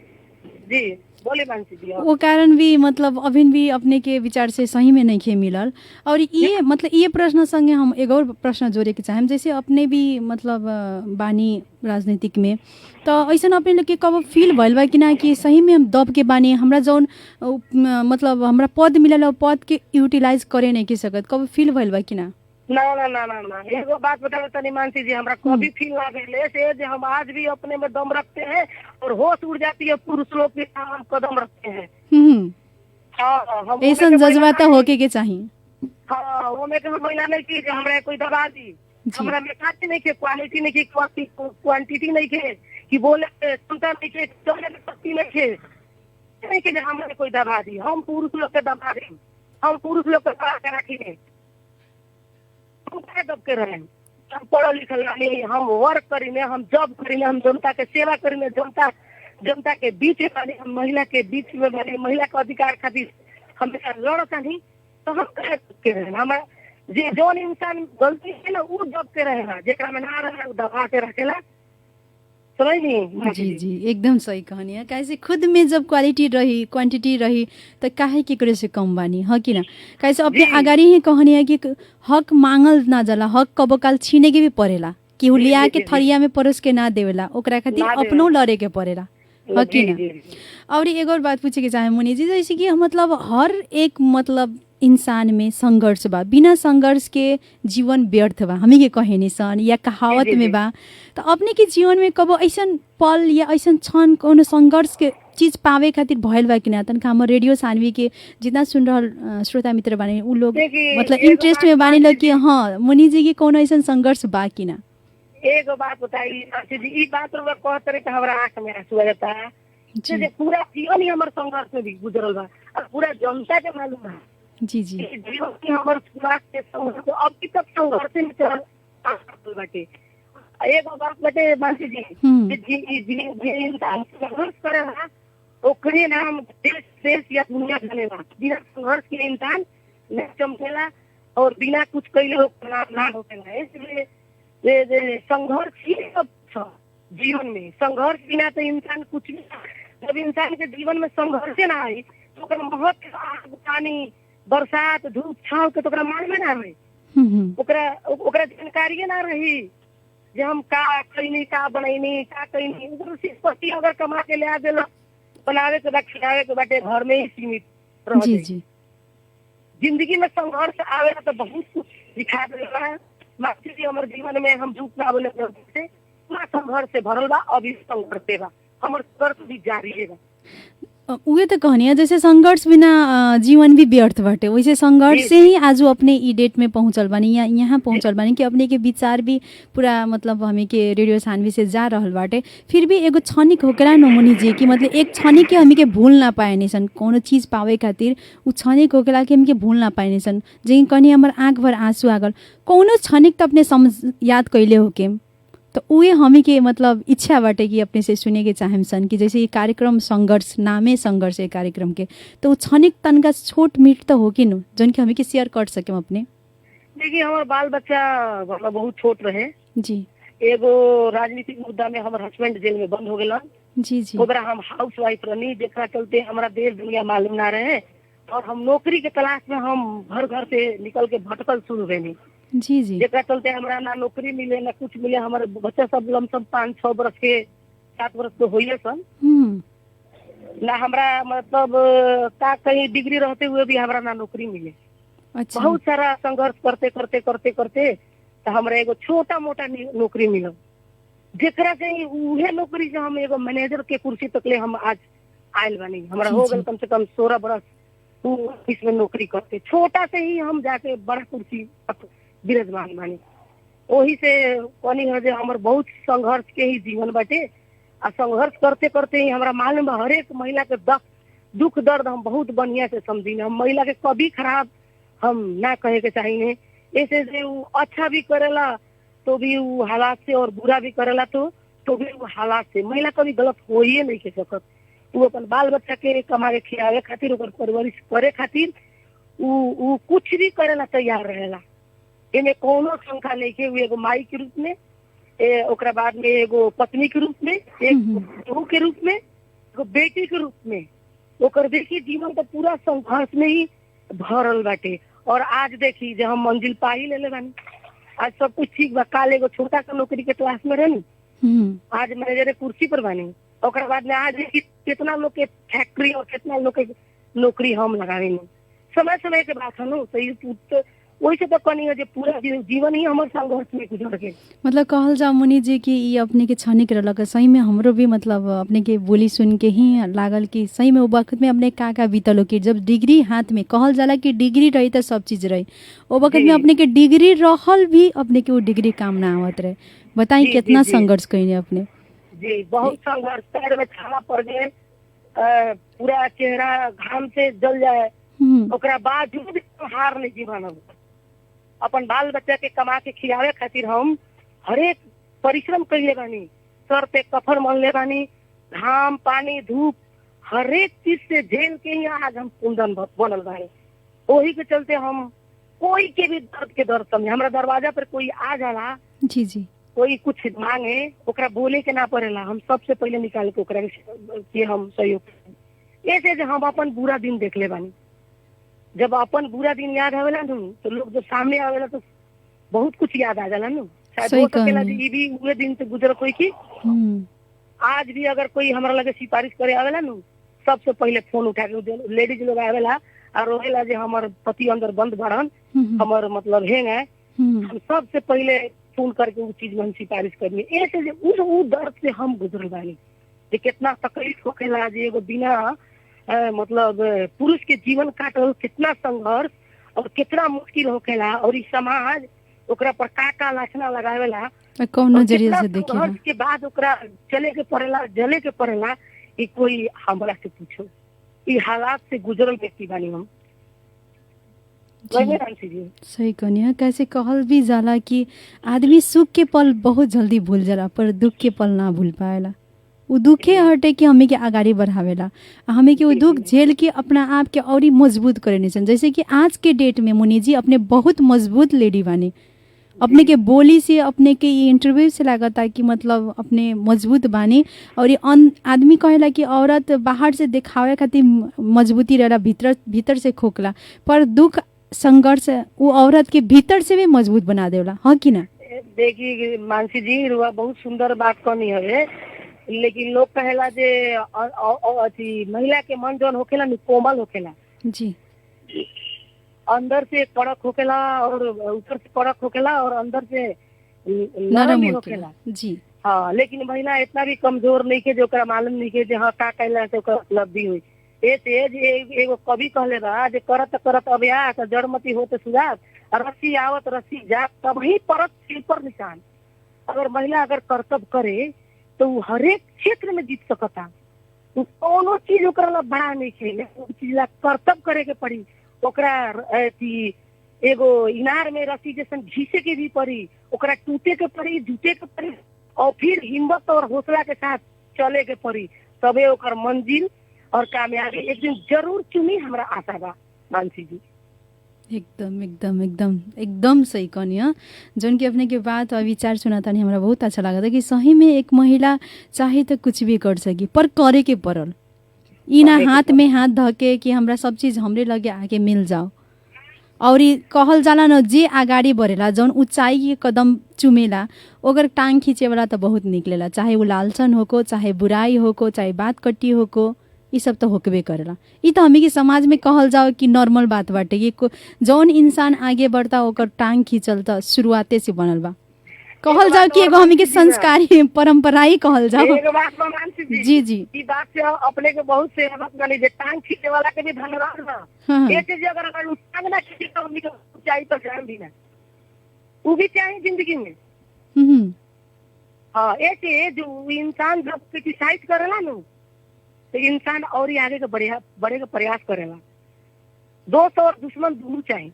जी बोले मानसी जी। वो कारण भी मतलब अभी भी अपने के विचार से सही में नहीं खे मिलल। और ये मतलब ये प्रश्न संगे हम एक और प्रश्न जोड़े के चाहेम, जैसे अपने भी मतलब बानी राजनीतिक में, तो ऐसा अपने लोग के कब फील भइल बा कि ना कि सही में हम दब के बानी, हमरा जौन मतलब हमरा पद मिलल है, पद के यूटिलाइज करे नहीं की सकत, कब फील भइल बा कि ना? ना ना ना ना ना, एगो बात बताओ तनी मानसी जी, हमरा कभी फील ना भेले से जे हम आज भी अपने में दम रखते हैं और होश उड़ जाती है पुरुष लोग के साथ हम कदम रखते हैं। हाँ, हम ऐसा जज्बात होके के चाहिए। हाँ, वो में हम महिला नहीं की हमरा कोई दबा दी, हमरा में काटी नहीं के, क्वालिटी नहीं के, क्वांटिटी नहीं के, कि बोले क्षमता नहीं के, चलने की शक्ति नहीं के, नहीं के हमरा कोई दबा दी। हम पुरुष लोग के दबा दी, हम पुरुष लोग के दबा के रखी, हम क्या दब के रहे? हम पढ़ल लिखल नहीं, हम वर्क करीने, हम जॉब करीने, हम जनता के सेवा करीने, जनता के बीच में बानी, हम महिला के बीच में बानी, महिला के अधिकार खातिर हमेशा लड़ता नहीं। तो हम क्या दब के रहे? हमारा जे जौन इंसान गलती है ना वो दब के रहेगा, जेकरा में ना रहे दबा के रखेला। समझ नहीं? जी जी एकदम सही कहनी है। कैसे खुद में जब क्वालिटी रही, क्वांटिटी रही, तो काहे के करे से कम बानी, है कि ना? कैसे अपने अगाड़ी ही कहनी है कि हक मांगल ना जाला, हक कबो काल छीने के भी पड़ेला, कि लिया के थरिया में परोस के ना देवेला, ओकरा खातिर अपनो लड़े के पड़ेला, है कि ना? और एक और बात पूछे के चाहे मुनि जी, जैसे कि मतलब हर एक मतलब इंसान में संघर्ष बा, बिना संघर्ष के जीवन व्यर्थ बा, हमी के कहे निसन या कहावत में बा। तो अपने के जीवन में कबो ऐसन पल या ऐसन क्षण कोनो संघर्ष के चीज पावे खातिर भइल बा कि ना? तनका हमर रेडियो सानवी के जितना सुन रहल श्रोता मित्र बानी उ लोग मतलब इंटरेस्ट में बानी लग कि हाँ मुनि जी के कोनो ऐसन संघर्ष बा कि ना? एगो बात बताई जी, ई बात रउआ कहत रहे कि हमरा आंख में आंसू आ जाता है। जे पूरा जीवन ही हमर संघर्ष में भी गुजरल बा और पूरा जनता के मालूम बा। जी जी, जीवन की हमर समाज के संघर्ष अभी तक संघर्ष में चल बाटे। एगो बात बाटे मानसी जी, जे इंसान संघर्ष करेला ओकरे नाम देश या दुनिया बनेला। बिना संघर्ष के इंसान न चमकेला और बिना कुछ कइले ओकर ना होकेला। इसलिए जे संघर्ष ही सब जीवन में, संघर्ष बिना तो इंसान कुछ भी। जब इंसान के जीवन में संघर्ष ना आई तो ओकर महत्व, आग पानी, बरसात, धूप छाव के तो ओकरा मान में ना रही, ओकरा जानकारी ना रही जे हम का कइनी, का बनैनी, का कइनी। ओकर सिर्फ अगर कमा के ले आ देला, बनावे के बा, खिलावे के बाटे, घर में ही सीमित रह जाई। जिंदगी में संघर्ष आवेला तो बहुत कुछ दिखा देला है। मास्टर जी हमर जीवन में हम झूठ ना बोले से पूरा संघर्ष से भरल बा, अभी संघर्ष बा, हमर संघर्ष भी जारी है। उहे तो कहनी है, जैसे संघर्ष बिना जीवन भी व्यर्थ बाटे, वैसे संघर्ष से ही आज अपने ई डेट में पहुंचल बानी, यहाँ पहुंचल बानी कि अपने के विचार भी पूरा मतलब हमें के रेडियो सानवी से जा रहल बाटे। फिर भी एगो क्षणिक होकरा नमुनी जी कि मतलब एक क्षणिक के हमी के भूल ना पाए निसन, कोनो चीज पावे खातिर उ क्षणिक होकरा के हमी के भूल ना पाए निसन। जे कहनी हमर आँख भर आंसू आगल, कोनो क्षणिक तो अपने समझ याद कैले होके, तो उहे हमी के मतलब इच्छा बाटे कि अपने से सुने के चाहेम सन कि जैसे ये कार्यक्रम संघर्ष, नामे संघर्ष है कार्यक्रम के, तो क्षणिक तनका छोट मीट तो हो कि न जन के हमी के शेयर कर सके अपने। देखिए हमार बाल बच्चा बहुत छोट रहे जी। एगो राजनीतिक मुद्दा में हमार हस्बैंड जेल में बंद हो गए जी जी, ओकरा हम हाउस वाइफ रहनी, जेकरा चलते हमारा देश दुनिया मालूम ना रहे और हम नौकरी के तलाश में हम घर घर से निकल के भटकल शुरू रहनी जी जी, जेकरा चलते हमरा ना नौकरी मिले ना कुछ मिले। हमारे बच्चा सब लमसम 5-6 बरस के 7 बरस तो होइए सन ना, हमरा मतलब का कहीं डिग्री रहते हुए भी हमरा ना नौकरी मिले। अच्छा। बहुत सारा संघर्ष करते करते करते करते तो हमरा एगो छोटा मोटा नौकरी मिला, जेकरा से उहे नौकरी से हम एगो मैनेजर के कुर्सी तक ले हम आज आयल बानी। हमरा हो गल कम से कम 16 बरस वो इसमें नौकरी करते। छोटा से ही हम जाके बड़ा कुर्सी तक विराजमान बानी। वही से कहनी है जे हमर बहुत संघर्ष के ही जीवन बाटे। आ संघर्ष करते करते ही हमरा मालूम बा हर एक महिला के दुख दर्द हम बहुत बढ़िया से समझी। हम महिला के कभी खराब हम ना कहे के चाहिए। ऐसे जे वो अच्छा भी करेला तो भी वो हालात से, और बुरा भी करेला तो भी वो हालात से। महिला कभी गलत हो ही नहीं के सकत। वो अपन बाल बच्चा के कमा के खियावे खातिर, ओकर परवरिश करे खातिर वो कुछ भी करेला तैयार रहेला। एमे कोनो शंका नहीं के। वो एगो माई के रूप में, ओकरा बाद में एगो पत्नी के रूप में, एक बहू के रूप में, एगो बेटी के रूप में, ओकर देखी जीवन तो पूरा संघर्ष में ही भरल बाटे। और आज देखी जब हम मंजिल पा ही ले बानी, आज सब कुछ ठीक बा। काल एगो छोटा सा नौकरी के क्लास में रहनी, आज मैनेजर कुर्सी पर बानी। ओकरा बाद में आज देखी कितना लोग के फैक्ट्री और कितना लोग के नौकरी हम लगावे। समय समय के बात है। तो वही से तो कहनी है जे पूरा जीवन ही हमारे संघर्ष में गुजर गए। मतलब कहल जाओ मुनि जी कि ये अपने के क्षणिक रहलक। सही में हमरो भी मतलब अपने के बोली सुन के ही लागल कि सही में वो वक्त में अपने का बीतल हो कि जब डिग्री हाथ में, कहल जाला कि डिग्री रही तो सब चीज रही। वो वक्त में अपने के डिग्री रहल भी अपने के वो डिग्री काम ना आवत रहे। बताई कितना संघर्ष कईने अपने। जी बहुत संघर्ष। पैर में छाला पड़ गए, पूरा चेहरा घाम से जल जाए। ओकरा बावजूद हार नहीं जीवन। अपन बाल बच्चा के कमा के खियावे खातिर हम हरेक परिश्रम कैले बानी। सर पे कफन मनले बानी, घाम पानी धूप हरेक चीज से झेल के ही आज हम कुंदन बनल बानी। वही के चलते हम कोई के भी दर्द के दर्द समझे। हमरा दरवाजा पर कोई आ जाला, जी जी, कोई कुछ मांगे, ओकरा बोले के ना पड़ेला। हम सबसे पहले निकाल के ओकरा के हम सहयोग। ऐसे जे हम अपन बुरा दिन देख ले बानी। जब अपन बुरा दिन याद आवेला न तो लोग जब सामने आवेला तो बहुत कुछ याद आ जाला न। शायद हो सकेला ये भी उहे दिन से गुजर कोई की। आज भी अगर कोई हमरा लगे सिफारिश करे आवेला न, सबसे पहले फोन उठा के लेडीज लोग आवेला और रोहेला जे हमर पति अंदर बंद बाड़न, हमर मतलब हेंग है। हम सबसे पहले फोन करके वो चीज में हम सिफारिश करिए। ऐसे जे उस दर्द से हम गुजरल बानी। जे कितना तकलीफ होखेला, जे एगो बिना मतलब पुरुष के जीवन काटल कितना संघर्ष और कितना मुश्किल होखेला। और इस समाज ओकरा पर का लाछना लगावेला, कौन नजरिया से देखेला। संघर्ष के बाद ओकरा चले के पड़ेला, जले के पड़ेला। ये कोई हमरा से पूछो, ये हालात से गुजरल व्यक्ति बानी हम। सही कहनी। कैसे कहल भी जाला कि आदमी सुख के पल बहुत जल्दी भूल जाला पर दुख के पल ना भूल पाएला। वो दुखे हटे कि हमें के आगाड़ी बढ़ावेला, हमें के वो दुख झेल के अपना आप के और ही मजबूत करे नहीं। जैसे कि आज के डेट में मुनि जी अपने बहुत मजबूत लेडी बानी। अपने के बोली से, अपने के ये इंटरव्यू से लागता कि मतलब अपने मजबूत बानी। और ये आदमी कहेला कि औरत बाहर से दिखावे खातिर मजबूती रहेला, भीतर से खोखला। पर दुख संघर्ष वो औरत के भीतर से भी मजबूत बना देला, हाँ कि ना। देखिए मानसी जी, रुआ बहुत सुंदर बात कहनी है। लेकिन लोग कहेला जे अथी महिला के मन जौन होखेला नि कोमल होखेला जी, अंदर से कड़क होखेला और ऊपर से कड़क होखेला और अंदर से नरम होखेला जी। हाँ, लेकिन महिला इतना भी कमजोर नहीं के जो ओकरा मालूम नहीं के जे हाँ का कहला से ओकर उपलब्धि हुई। ऐसे एगो कवि कहले बा जे करत करत अभ्यास जड़मती होते सुजात, रस्सी आवत रस्सी जात तब ही परत सिर पर निशान। अगर महिला अगर कर्तव्य करे तो वो हरेक क्षेत्र में जीत सकता। कोनो चीज ओकरा ला बड़ा नहीं खेले, चीज ला कर्तव्य करे के पड़ी। ओकरा एगो इनार में रस्सी जैसन घीसे के भी पड़ी, ओकरा टूटे के पड़ी, जुटे के पड़ी और फिर हिम्मत और हौसला के साथ चले के पड़ी। तबे ओकर मंजिल और कामयाबी एक दिन जरूर चुनी। हमरा आशा बा मानसी जी। एकदम एकदम एकदम एकदम सही कहनी। जौन कि अपने के बात और विचार सुना था हमरा बहुत अच्छा लगा था कि सही में एक महिला चाहे तो कुछ भी कर सकी पर करे के पड़ल। इना हाथ में हाथ धके कि हमरा सब चीज हमरे लगे आके मिल जाओ। और कहल जाला न जे आगाड़ी बढ़ेला, जौन ऊंचाई के कदम चुमेला ओकर टांग खींचे वाला तो बहुत निकलेला। चाहे वो लालचन होको, चाहे बुराई होको, चाहे बात कट्टी होको, ये सब तो होकबे करेला। ये तो हमी के समाज में कहल जाओ कि नॉर्मल बात बाटे। ये जौन इंसान आगे बढ़ता ओकर टांग खींचल तो शुरुआते से बनल बा। कहल एक जाओ बात कि और एगो हमनी के मानसी जी ना, संस्कारी परंपरा ही कहल जाओ। एक बात में मानसी जी, जी जी। ई बात से अपने के बहुत सहमत बनी जे टांग खींचे वाला के भी धन्यवाद ना। हाँ हाँ। एक चीज अगर उ टांग ना खींचे तो हमनी के ऊंचाई पर जान भी ना, वो भी चाहिए जिंदगी में। हम्म। हाँ, ऐसे जो इंसान जब क्रिटिसाइज करेला ना, तो इंसान और ही आगे के बढ़े का प्रयास करेला। दोस्त और दुश्मन दोनों चाहिए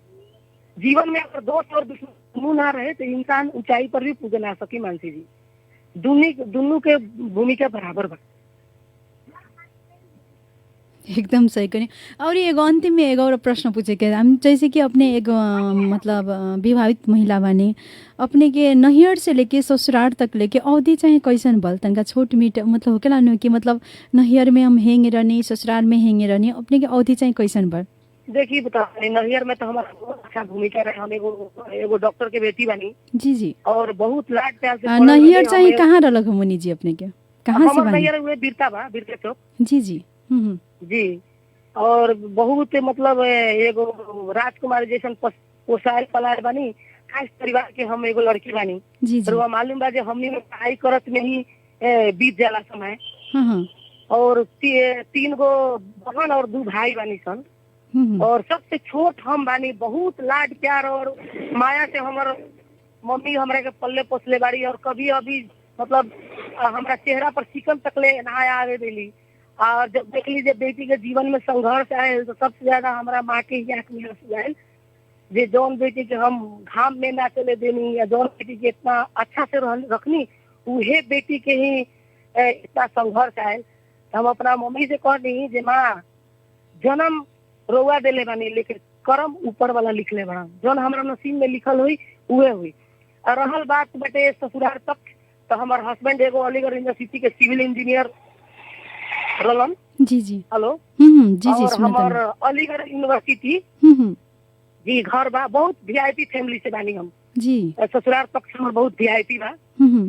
जीवन में। अगर दोस्त और दुश्मन दोनों ना रहे तो इंसान ऊंचाई पर भी पूजे ना सकी मानसी जी। दोनों के भूमिका बराबर बा। एकदम सही करें। और ये एगो अंतिम में एगो और प्रश्न पूछे के हम, जैसे कि अपने एगो मतलब विवाहित महिला बानी, अपने के नैहर से लेके ससुराल तक लेके अवधि चाहे कैसन बल तनका छोट मीट मतलब होकेला न कि मतलब नैहर में हम हेंगे रहनी, ससुराल में हेंगे रहनी, अपने के अवधि चाहे कैसन बल? देखिए बता, नैहर में तो हमारा बहुत अच्छा भूमिका रहे। हम एगो डॉक्टर के बेटी बनी जी जी। और बहुत लाड प्यार से पढ़ल नैहर बनी। चाहे कहाँ रहलक हो मुनि जी अपने के, कहाँ से हमार बानी? नैहर हुए बीरता बा, बीरता चौक। जी जी। जी। और बहुत मतलब एगो राजकुमार जैसन पोसाइल पलार बानी। खास परिवार के हम एगो लड़की बानी। जी जी। और वह मालूम बा जे हमनी में पढ़ाई करत में ही बीत जाला समय। हाँ हाँ। और 3 गो बहन और 2 भाई बानी सन। और सबसे छोट हम बानी। बहुत लाड प्यार और माया से हमर मम्मी हमरा के पल्ले पोसले बाड़ी। और कभी अभी मतलब हमरा चेहरा पर शिकन तकले ना आवे देली। और जब देख लीजिए बेटी के जीवन में संघर्ष आए तो सबसे ज्यादा हमारा माँ के ही आंख में आंसू आए। जे जौन बेटी के हम घाम में ना चले देनी या जौन बेटी के इतना अच्छा से रखनी, उहे बेटी के ही इतना संघर्ष आए। हम अपना मम्मी से कहनी जे माँ, जन्म रोवा देले बानी लेकिन कर्म ऊपर वाला लिखले बना। जौन हमारा नसीब में लिखल हुई उहे हुई। और रहल बात बटे ससुराल तक, तो हमार हस्बैंड एगो अलीगढ़ यूनिवर्सिटी के सिविल इंजीनियर रहलन। जी जी। हेलो। जी जी। और हमार अलीगढ़ यूनिवर्सिटी जी घर बा। बहुत वीआईपी फैमिली से बानी हम जी। ससुराल पक्ष में बहुत वीआईपी बा।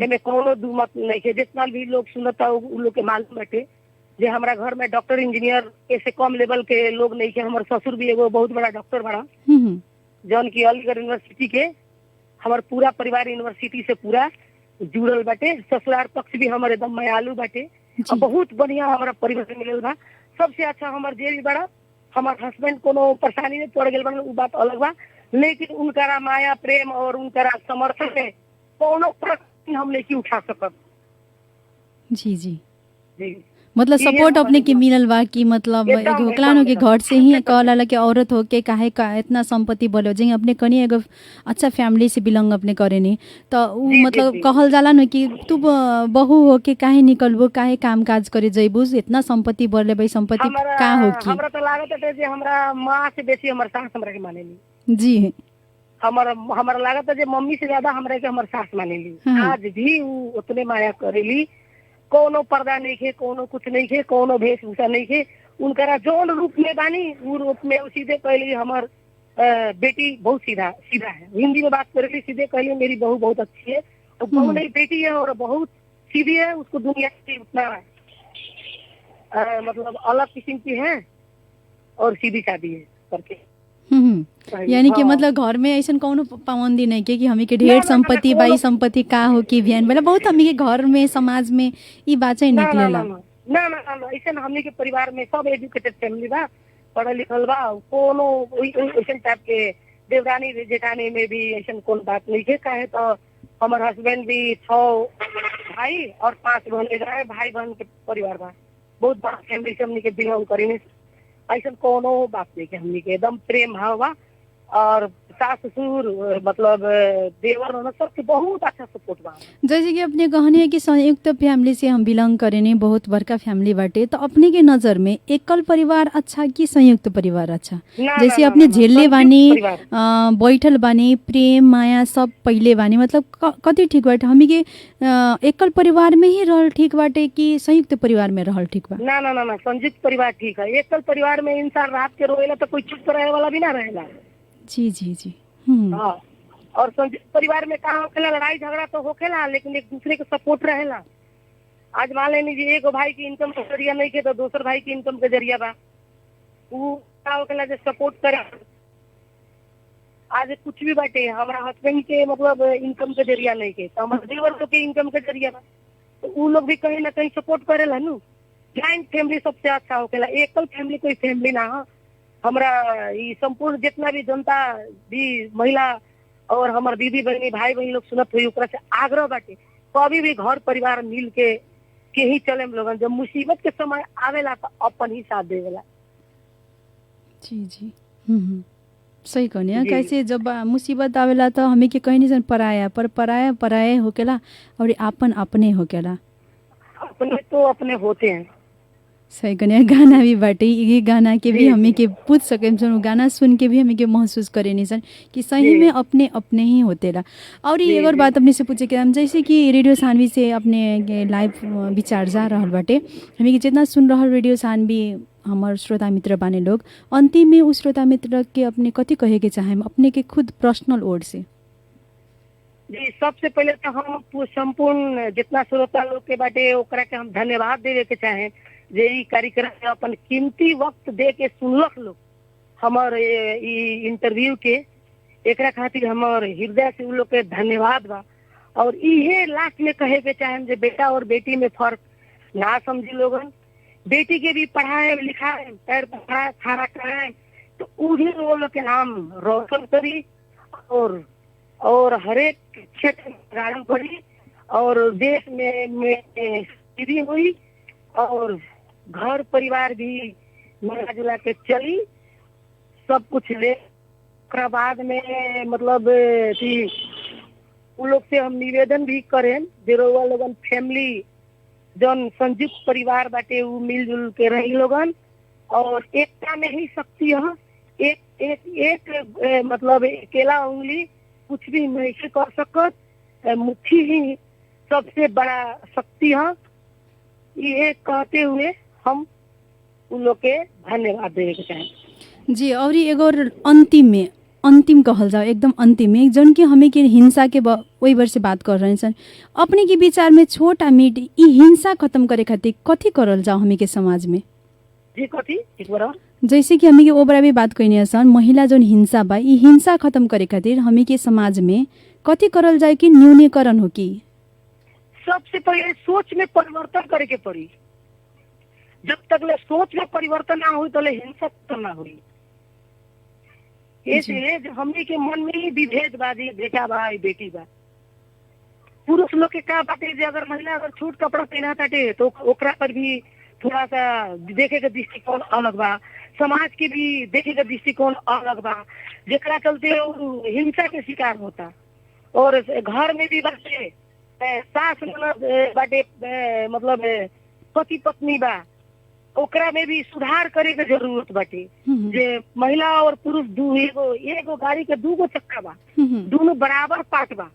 एमे कोनो दू मत नहीं है। जितना भी लोग सुनता उ लोग के मालूम बाटे जे हमारा घर में डॉक्टर इंजीनियर ऐसे कम लेवल के लोग नहीं है। हमारे ससुर भी एगो बहुत बड़ा डॉक्टर बड़ा, जौन की अलीगढ़ यूनिवर्सिटी के हमार पूरा परिवार यूनिवर्सिटी से पूरा जुड़ल बाटे। ससुराल पक्ष भी हमारे एकदम मायालु बाटे। बहुत बढ़िया हमारा परिवार मिलल बा। सबसे अच्छा हमार जे भी बड़ा हमार हस्बैंड कोनो परेशानी में पड़ गए बा, उ बात अलग बा। लेकिन उनका माया प्रेम और उनका समर्थन में कोनो प्रश्न हम नहीं उठा सकत। जी जी। जी। मतलब सपोर्ट अपने के मिलल बा कि मतलब एगो होकलानो के घर से ही कहला कि औरत होके काहे का इतना संपत्ति बोलो जे अपने कनी एगो अच्छा फैमिली से बिलोंग अपने करेनी, तो उ मतलब कहल जाला न कि तू बहू होके काहे निकलबो, काहे काम काज करे जइबू, इतना संपत्ति बोले भाई संपत्ति का हो की। हमरा तो लागत है जे हमरा माँ से बेसी हमर सास हमरा के मानेली। जी। हमरा लागत है जे मम्मी से ज्यादा हमरा के हमर सास मानेली। आज भी उ उतने माया करेली। कोनो पर्दा नहीं है, कोनो कुछ नहीं है, कोनो वेशभूषा नहीं है। उनका जौन रूप में बानी वो रूप में सीधे कहली हमार बेटी बहुत सीधा है। हिंदी में बात करेली सीधे कहली मेरी बहू बहुत अच्छी है। और बहू नहीं बेटी है और बहुत सीधी है। उसको दुनिया से उतना मतलब अलग किस्म की है और सीधी शादी है करके। यानी कि मतलब घर में ऐसा कौनो पाबंदी नहीं के कि हमी के ढेर संपत्ति बाई संपत्ति का हो कि बिहान बेला बहुत हमी के घर में समाज में ई बात ही निकलेला। ना ऐसा हमनी के परिवार में सब एजुकेटेड फैमिली बा, पढ़ल लिखल बा। कोनो ऐसा टाइप के देवरानी जेठानी में भी ऐसा कोई बात नहीं है। काहे तो हमार हस्बैंड भी 6 भाई और 5 बहन रहे। भाई बहन के परिवार बा, बहुत बड़ा फैमिली से हमनी के बिलोंग करी। ऐसा कोनो बात नहीं है। हमनी के एकदम प्रेम भाव बा। और सास ससुर मतलब देवर होना सबके बहुत अच्छा सपोर्ट बा। जैसे कि अपने कहने है कि संयुक्त फैमिली से हम बिलोंग करेनी, बहुत बड़का फैमिली बाटे, तो अपने के नजर में एकल परिवार अच्छा कि संयुक्त परिवार अच्छा? जैसे अपने झेलले बानी, बैठल बानी, प्रेम माया सब पहले बानी, मतलब कति ठीक बाटे? हमी के एकल परिवार में ही रहल ठीक बाटे कि संयुक्त परिवार में रहल ठीक बा? ना संयुक्त परिवार ठीक है। एकल परिवार में इंसान रात के रोएला तो कोई चुप रहे वाला भी ना रहेला। जी जी जी। हाँ। और संयुक्त परिवार में कहा होखेला लड़ाई झगड़ा तो होखेला, लेकिन एक दूसरे के सपोर्ट रहेला। आज मान लेनी जी एगो भाई की इनकम का जरिया नहीं के तो दूसर भाई की इनकम का जरिया बा। वो का होखेला जे सपोर्ट करे। आज कुछ भी बाटे हमारा हस्बैंड के मतलब इनकम के जरिया नहीं के, तो हमारे देवर लोग के इनकम के जरिया बा, तो उ लोग भी कहीं ना कहीं सपोर्ट करेला नु। ज्वाइंट फैमिली सबसे अच्छा होकेला, एकल फैमिली कोई फैमिली ना हो। हमरा ई संपूर्ण जितना भी जनता भी महिला और हमार दीदी बहनी भाई बहन लोग सुनत हुई, ओकरा से आग्रह बाटे कभी भी घर परिवार मिल के ही चले हम लोगन। जब मुसीबत के समय आवेला तो अपन ही साथ देवेला। जी जी सही कहनी जी। कैसे जब मुसीबत आवेला तो हमें के कहीं नहीं पराया पर पराया पराया होकेला और आपन अपने होकेला। अपने तो अपने होते हैं। सही कहनी गाना भी बाटे, ये गाना के भी जी, हमें जी। के पूछ सके सन, गाना सुन के भी हमें के महसूस करे नहीं सन कि सही जी। में अपने अपने ही होतेला। और जी, ये एक और जी। बात अपने से पूछे कि हम जैसे कि रेडियो सानवी से अपने के लाइव विचार जा रहल बाटे, हमें के जितना सुन रहल रेडियो सानवी हमार श्रोता मित्र बाने लोग, अंतिम में उस श्रोता मित्र के अपने कथी कहे के चाहे अपने के खुद पर्सनल ओर से? जी, सबसे पहले तो हम संपूर्ण जितना श्रोता लोग के बाटे ओकरा के हम धन्यवाद देवे के चाहे जे ई कार्यक्रम में अपन कीमती वक्त दे के सुनलक लोग हमार ई इंटरव्यू के। एकरा खातिर हमार हृदय से उन लोग के धन्यवाद बा। और इहे लास्ट में कहे के चाहे जे बेटा और बेटी में फर्क ना समझी लोगन। बेटी के भी पढ़ाए लिखाए पैर पढ़ाए खाना कराए तो उ भी वो लोग के नाम रोशन करी और हर एक क्षेत्र में गाड़ी बढ़ी और देश में सीधी हुई और घर परिवार भी मिला जुला के चली सब कुछ ले। ओकरा बाद में मतलब कि उन लोग से हम निवेदन भी करें जे रउआ लोगन फैमिली जौन संयुक्त परिवार बाटे उ मिलजुल के रही लोगन और एकता में ही शक्ति है। एक मतलब अकेला उंगली कुछ भी नहीं कर सकत, मुट्ठी ही सबसे बड़ा शक्ति है। ये कहते हुए हम उन लोग के धन्यवाद देवे के चाहें। जी और एगो अंतिम कहल जाओ एकदम अंतिम में जन कि हमें के हिंसा के वही वर्ष से बात कर रहे हैं अपने के विचार में छोटा मीट ई हिंसा खत्म करे खातिर कथी करल जाओ हमें के समाज में? जी कथी एक बार जैसे कि हमें के ओबरा भी बात करनी सन महिला जौन हिंसा बा ई हिंसा खत्म करे खातिर हमें के समाज में कथी करल जाए कि न्यूनीकरण हो की? सबसे पहले सोच में परिवर्तन करे के पड़ी। जब तक ले सोच में परिवर्तन ना हुई तो ले हिंसा खत्म ना हुई। इसलिए हमनी के मन में ही विभेदवादी बेटा बा बेटी बा। पुरुष लोग के का बाटे जे अगर महिला अगर छोट कपड़ा पहना ताटे तो ओकरा पर भी थोड़ा सा देखे के दृष्टिकोण अलग बा, समाज के भी देखे के दृष्टिकोण अलग बा, जेकरा चलते हिंसा के शिकार होता। और घर में भी बाटे सास ननद बाटे मतलब पति पत्नी बा ओकरा में भी सुधार करे के जरूरत बाटे। जे महिला और पुरुष एगो गाड़ी के दूगो चक्का बा, दोनों बराबर पार्ट बा।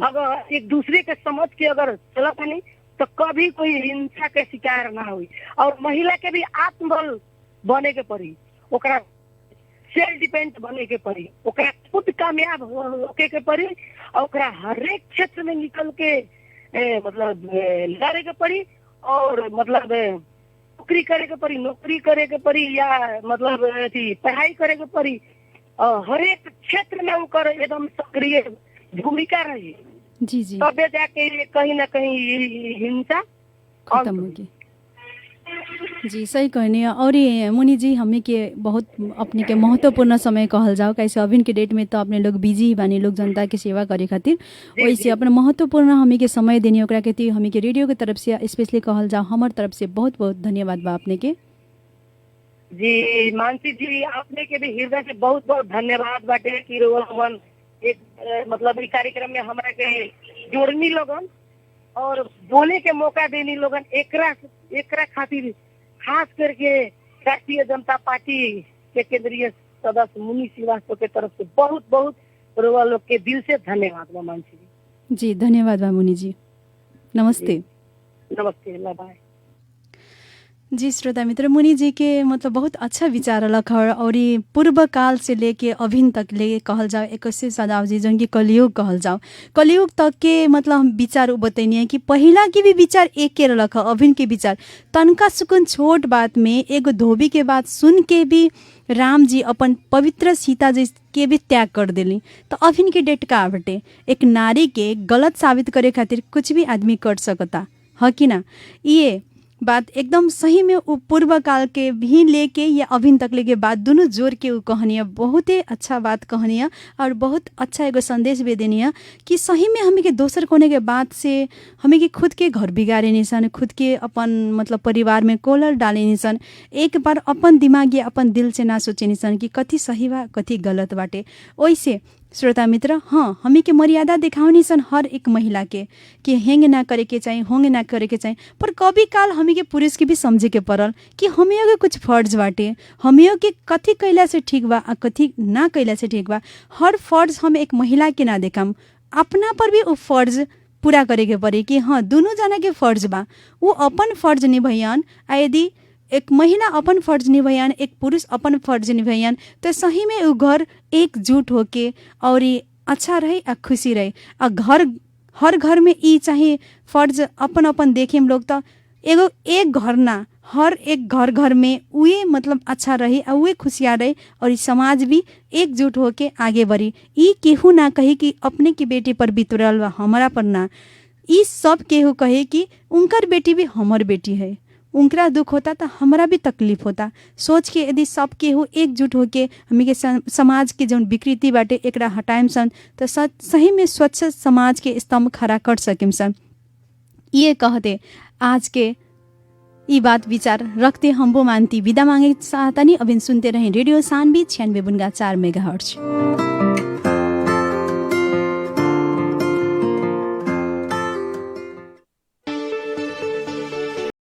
अगर एक दूसरे के समझ के अगर चलत नहीं तो कभी कोई हिंसा के शिकार ना हुई। और महिला के भी आत्मबल बने के पड़ी, ओकरा सेल्फ डिपेंड बने के पड़ी, ओकरा खुद कामयाब होके के पड़ी और ओकरा हर एक क्षेत्र में निकल के मतलब लड़े के पड़ी और मतलब नौकरी करे के पड़ी या मतलब पढ़ाई करे के पड़ी और हर एक क्षेत्र में उनकर एकदम सक्रिय भूमिका रही। जी जी तबे जाके कहीं ना कहीं हिंसा खत्म होगी। जी सही कहनी। और ये मुनि जी हमें के बहुत अपने के महत्वपूर्ण समय कहल जाओ कैसे अभी के डेट में तो अपने लोग बिजी ही बानी लोग जनता के सेवा करे खातिर वैसे अपने महत्वपूर्ण हमें के समय देनी ओकरा के हमें के रेडियो के तरफ से स्पेशली कहल जाओ हमार तरफ से बहुत बहुत धन्यवाद बा अपने के। जी मानसी जी आपने के भी हृदय से बहुत बहुत धन्यवाद बाटे कि रोहन एक मतलब इस कार्यक्रम में हमारा के जोड़नी लोगन और बोले के मौका देनी लोगन एकरा खातिर खास करके राष्ट्रीय जनता पार्टी के केंद्रीय सदस्य मुनि श्रीवास्तव के तरफ से बहुत बहुत रोवा लोग के दिल से धन्यवाद बा मानसी जी। जी धन्यवाद बा मुनि जी, नमस्ते। नमस्ते, बाय। जी श्रोता मित्र, मुनि जी के मतलब बहुत अच्छा विचार रख और ये पूर्व काल से लेके अभिन तक ले कहल जाओ 21वीं शताब्दी जौन कि कलयुग कहल जाओ, कलयुग तक के मतलब हम विचार बतैनी कि पहिला के भी विचार एक के रख अभिन के विचार तनका सुकुन छोट बात में एगो धोबी के बात सुन के भी राम जी अपन पवित्र सीता जी के भी त्याग कर दिली। तो अभिन के डेट का बटे एक नारी के गलत साबित करे खातिर कुछ भी आदमी कर सकता है कि ना। ये बात एकदम सही में उ पूर्व काल के भी लेके या अभिन तक लेके बात दोनों जोड़ के उ कहनी बहुत ही अच्छा बात कहनी और बहुत अच्छा एगो संदेश भी देनी है कि सही में हमें के दोसर कोने के बात से हमें के खुद के घर बिगाड़े निसन, खुद के अपन मतलब परिवार में कोलर डाले निसन। एक बार अपन दिमाग या अपन दिल से ना सोचे निसन कि कथी सही बा कथी गलत बाटे। ओइसे श्रोता मित्र, हाँ हमें के मर्यादा दिखाउने सन हर एक महिला के कि हेंग ना करे के चाहिए, होंग ना करे के चाहिए। पर कभी काल हमें के पुरुष के भी समझे के पड़ल कि हमें के कुछ फर्ज बाटे, हमें के कथी कैला से ठीक बा आ कथी ना कैला से ठीक बा। हर फर्ज हम एक महिला के ना देखम, अपना पर भी वो फर्ज पूरा करे के पड़े कि हाँ दोनों जना के फर्ज बा, वो अपन फर्ज निभैन। आ यदि एक महिला अपन फर्ज निभैन, एक पुरुष अपन फर्ज निभैन, तो सही में वो घर एकजुट होके और अच्छा रहे आ खुशी रहे। आ घर हर घर में ई चाहे फर्ज अपन अपन देखे हम लोग तो एगो एक घर ना हर एक घर घर में उहे मतलब अच्छा रही आ उहे खुशियाँ रहे और समाज भी एकजुट होके आगे बढ़ी। ई केहू ना कहे कि अपने की बेटी पर बितरल बा हमारा पर ना, ई सब केहू कहे कि उनकर बेटी भी हमर बेटी है, उनकरा दुख होता तो हमारा भी तकलीफ होता। सोच के यदि सब केहू एकजुट होके हमी के समाज के जौन विकृति बाटे एकरा हटाएम सन तो सही में स्वच्छ समाज के स्तंभ खड़ा कर सकेम सन। ये कहते आज के ये बात विचार रखते हमबो मानती विदा मांगे चाहता नहीं। अभी सुनते रहें रेडियो सानवी 96.4 मेगाहर्ट्ज।